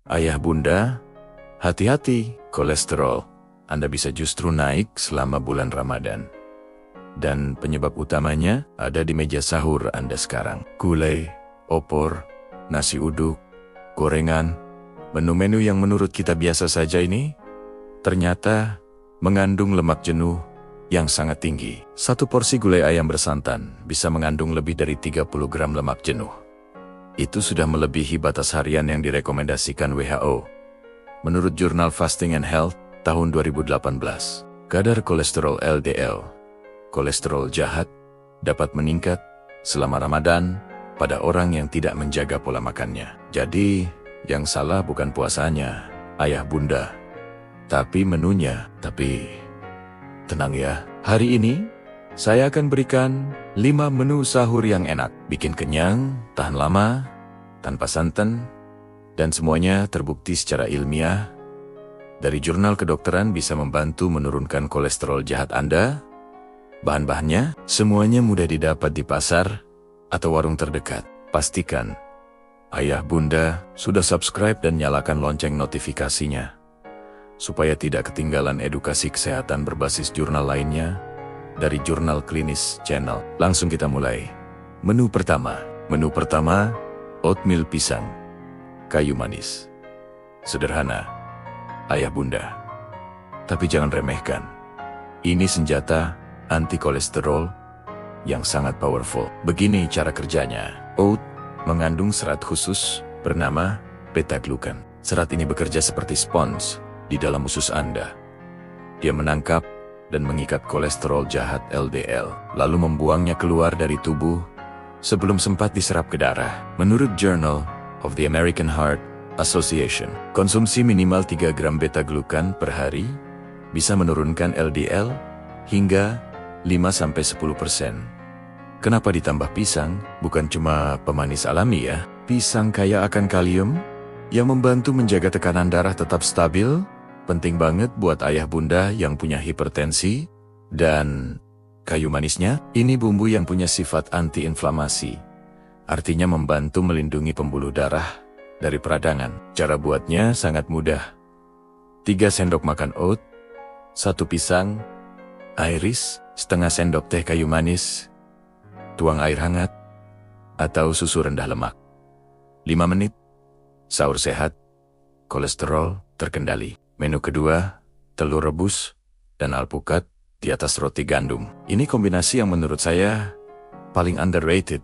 Ayah bunda, hati-hati, kolesterol Anda bisa justru naik selama bulan Ramadan. Dan penyebab utamanya ada di meja sahur Anda sekarang. Gulai, opor, nasi uduk, gorengan, menu-menu yang menurut kita biasa saja ini, ternyata mengandung lemak jenuh yang sangat tinggi. Satu porsi gulai ayam bersantan bisa mengandung lebih dari 30 gram lemak jenuh. Itu sudah melebihi batas harian yang direkomendasikan WHO. Menurut jurnal Fasting and Health tahun 2018, kadar kolesterol LDL, kolesterol jahat, dapat meningkat selama Ramadan pada orang yang tidak menjaga pola makannya. Jadi, yang salah bukan puasanya, ayah bunda, tapi menunya. Tapi tenang ya, hari ini saya akan berikan 5 menu sahur yang enak, bikin kenyang, tahan lama, tanpa santan, dan semuanya terbukti secara ilmiah. Dari jurnal kedokteran bisa membantu menurunkan kolesterol jahat Anda. Bahan-bahannya semuanya mudah didapat di pasar atau warung terdekat. Pastikan ayah bunda sudah subscribe dan nyalakan lonceng notifikasinya, supaya tidak ketinggalan edukasi kesehatan berbasis jurnal lainnya dari Jurnal Klinis Channel. Langsung kita mulai. Menu pertama, oatmeal pisang, kayu manis. Sederhana, ayah bunda. Tapi jangan remehkan. Ini senjata anti kolesterol yang sangat powerful. Begini cara kerjanya. Oat mengandung serat khusus bernama beta-glucan. Serat ini bekerja seperti spons di dalam usus Anda. Dia menangkap dan mengikat kolesterol jahat LDL, lalu membuangnya keluar dari tubuh sebelum sempat diserap ke darah. Menurut Journal of the American Heart Association, konsumsi minimal 3 gram beta-glucan per hari bisa menurunkan LDL hingga 5-10%. Kenapa ditambah pisang? Bukan cuma pemanis alami ya. Pisang kaya akan kalium yang membantu menjaga tekanan darah tetap stabil. Penting banget buat ayah bunda yang punya hipertensi. Dan kayu manisnya, ini bumbu yang punya sifat anti-inflamasi. Artinya membantu melindungi pembuluh darah dari peradangan. Cara buatnya sangat mudah. 3 sendok makan oat, 1 pisang, iris, setengah sendok teh kayu manis, tuang air hangat, atau susu rendah lemak. 5 menit, sahur sehat, kolesterol terkendali. Menu kedua, telur rebus dan alpukat di atas roti gandum. Ini kombinasi yang menurut saya paling underrated.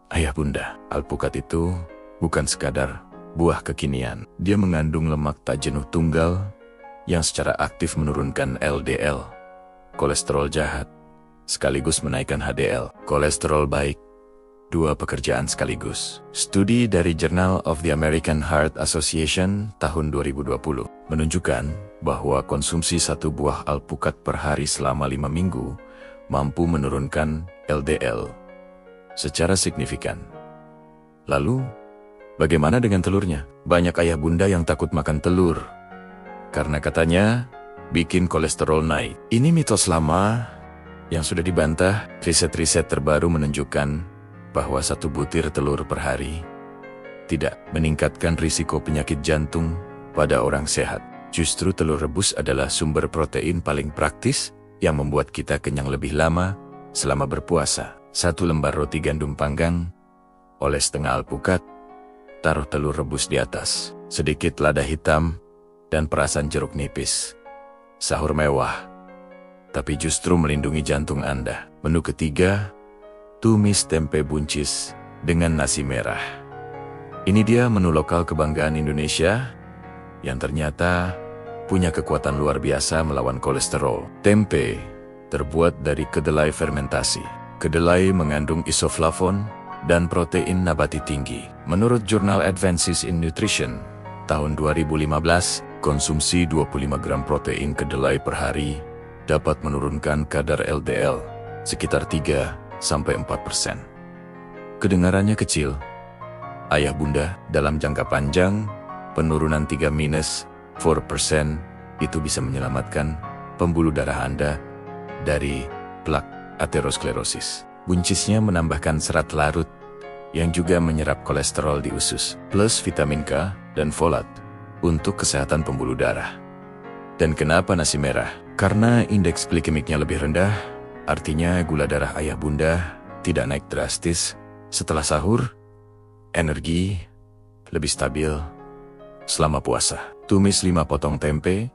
Ayah bunda, alpukat itu bukan sekadar buah kekinian. Dia mengandung lemak tak jenuh tunggal yang secara aktif menurunkan LDL, kolesterol jahat, sekaligus menaikkan HDL, kolesterol baik. 2 pekerjaan sekaligus. Studi dari Journal of the American Heart Association tahun 2020 menunjukkan bahwa konsumsi 1 buah alpukat per hari selama 5 minggu mampu menurunkan LDL secara signifikan. Lalu, bagaimana dengan telurnya? Banyak ayah bunda yang takut makan telur karena katanya bikin kolesterol naik. Ini mitos lama yang sudah dibantah. Riset-riset terbaru menunjukkan bahwa 1 butir telur per hari tidak meningkatkan risiko penyakit jantung pada orang sehat. Justru telur rebus adalah sumber protein paling praktis yang membuat kita kenyang lebih lama selama berpuasa. 1 lembar roti gandum panggang, oles setengah alpukat, taruh telur rebus di atas, sedikit lada hitam, dan perasan jeruk nipis. Sahur mewah, tapi justru melindungi jantung Anda. Menu ketiga, tumis tempe buncis dengan nasi merah. Ini dia menu lokal kebanggaan Indonesia yang ternyata punya kekuatan luar biasa melawan kolesterol. Tempe terbuat dari kedelai fermentasi. Kedelai mengandung isoflavon dan protein nabati tinggi. Menurut jurnal Advances in Nutrition tahun 2015, konsumsi 25 gram protein kedelai per hari dapat menurunkan kadar LDL sekitar 3-4%. Kedengarannya kecil, ayah bunda, dalam jangka panjang, penurunan 3-4% itu bisa menyelamatkan pembuluh darah Anda dari plak aterosklerosis. Buncisnya menambahkan serat larut yang juga menyerap kolesterol di usus, plus vitamin K dan folat untuk kesehatan pembuluh darah. Dan kenapa nasi merah? Karena indeks glikemiknya lebih rendah, artinya gula darah ayah bunda tidak naik drastis. Setelah sahur, energi lebih stabil selama puasa. Tumis 5 potong tempe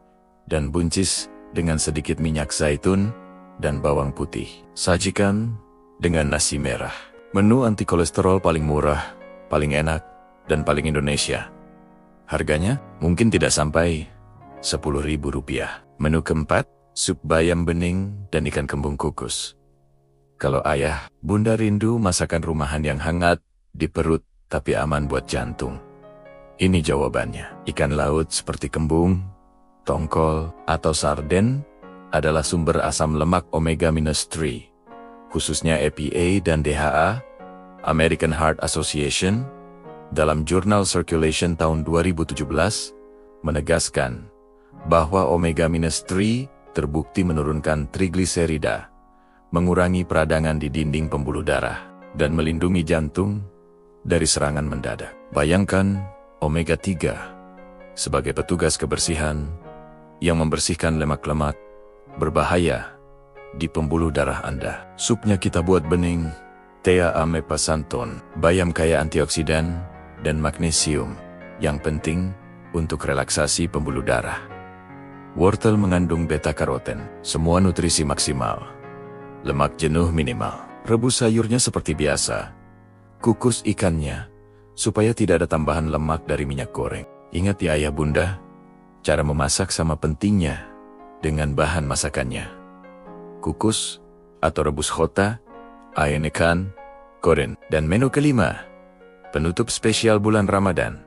dan buncis dengan sedikit minyak zaitun dan bawang putih. Sajikan dengan nasi merah. Menu anti kolesterol paling murah, paling enak, dan paling Indonesia. Harganya mungkin tidak sampai Rp10.000. Menu keempat, sup bayam bening dan ikan kembung kukus. Kalau ayah, bunda rindu masakan rumahan yang hangat di perut tapi aman buat jantung. Ini jawabannya. Ikan laut seperti kembung, tongkol, atau sarden adalah sumber asam lemak omega-3, khususnya EPA dan DHA. American Heart Association dalam jurnal Circulation tahun 2017 menegaskan bahwa omega-3 terbukti menurunkan trigliserida, mengurangi peradangan di dinding pembuluh darah, dan melindungi jantung dari serangan mendadak. Bayangkan omega-3 sebagai petugas kebersihan yang membersihkan lemak-lemak berbahaya di pembuluh darah Anda. Supnya kita buat bening, Thea amepasanton, bayam kaya antioksidan dan magnesium yang penting untuk relaksasi pembuluh darah. Wortel mengandung beta-karoten, semua nutrisi maksimal. Lemak jenuh minimal. Rebus sayurnya seperti biasa. Kukus ikannya, supaya tidak ada tambahan lemak dari minyak goreng. Ingat ya ayah bunda, cara memasak sama pentingnya dengan bahan masakannya. Kukus atau rebus khota, ikan, goreng. Dan menu kelima, penutup spesial bulan Ramadan,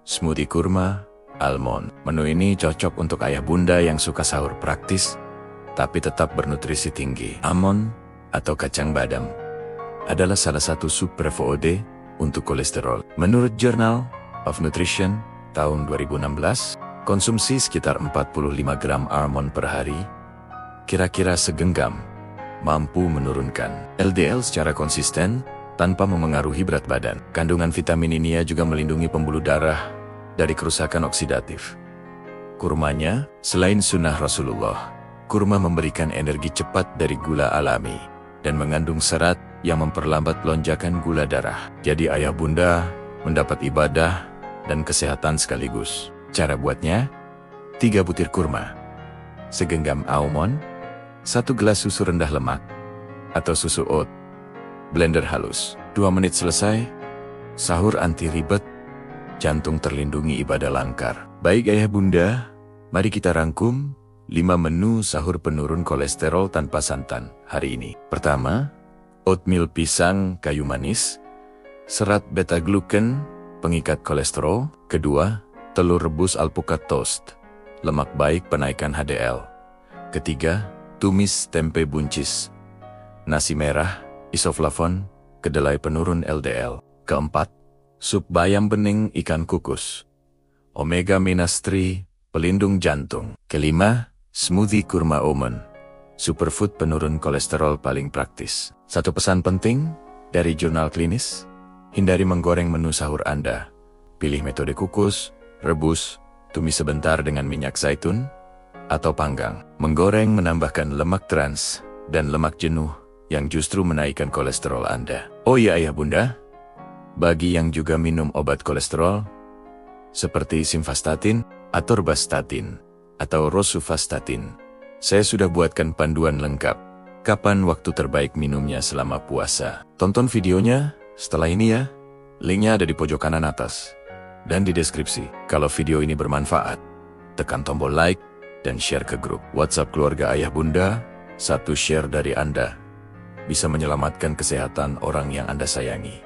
smoothie kurma, almond. Menu ini cocok untuk ayah bunda yang suka sahur praktis, tapi tetap bernutrisi tinggi. Almond atau kacang badam adalah salah satu super FOD untuk kolesterol. Menurut Journal of Nutrition tahun 2016, konsumsi sekitar 45 gram almond per hari, kira-kira segenggam, mampu menurunkan LDL secara konsisten tanpa memengaruhi berat badan. Kandungan vitamin ini juga melindungi pembuluh darah dari kerusakan oksidatif. Kurmanya, selain sunnah Rasulullah, kurma memberikan energi cepat dari gula alami dan mengandung serat yang memperlambat lonjakan gula darah. Jadi ayah bunda mendapat ibadah dan kesehatan sekaligus. Cara buatnya, 3 butir kurma, segenggam almond, 1 gelas susu rendah lemak atau susu oat, blender halus. 2 menit selesai, sahur anti ribet, jantung terlindungi, ibadah langkar. Baik ayah bunda, mari kita rangkum 5 menu sahur penurun kolesterol tanpa santan hari ini. Pertama, oatmeal pisang kayu manis, serat beta-glucan, pengikat kolesterol. Kedua, telur rebus alpukat toast, lemak baik penaikkan HDL. Ketiga, tumis tempe buncis. Nasi merah, isoflavon, kedelai penurun LDL. Keempat, sup bayam bening ikan kukus, omega-3, pelindung jantung. Kelima, smoothie kurma almond, superfood penurun kolesterol paling praktis. Satu pesan penting dari jurnal klinis, hindari menggoreng menu sahur Anda. Pilih metode kukus, rebus, tumis sebentar dengan minyak zaitun, atau panggang. Menggoreng menambahkan lemak trans dan lemak jenuh yang justru menaikkan kolesterol Anda. Oh iya ayah bunda, bagi yang juga minum obat kolesterol, seperti simvastatin, atorvastatin, atau rosuvastatin, saya sudah buatkan panduan lengkap. Kapan waktu terbaik minumnya selama puasa? Tonton videonya setelah ini ya. Linknya ada di pojok kanan atas dan di deskripsi. Kalau video ini bermanfaat, tekan tombol like dan share ke grup WhatsApp keluarga ayah bunda. 1 share dari Anda bisa menyelamatkan kesehatan orang yang Anda sayangi.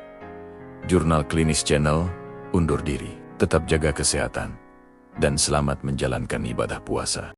Jurnal Klinis Channel undur diri. Tetap jaga kesehatan dan selamat menjalankan ibadah puasa.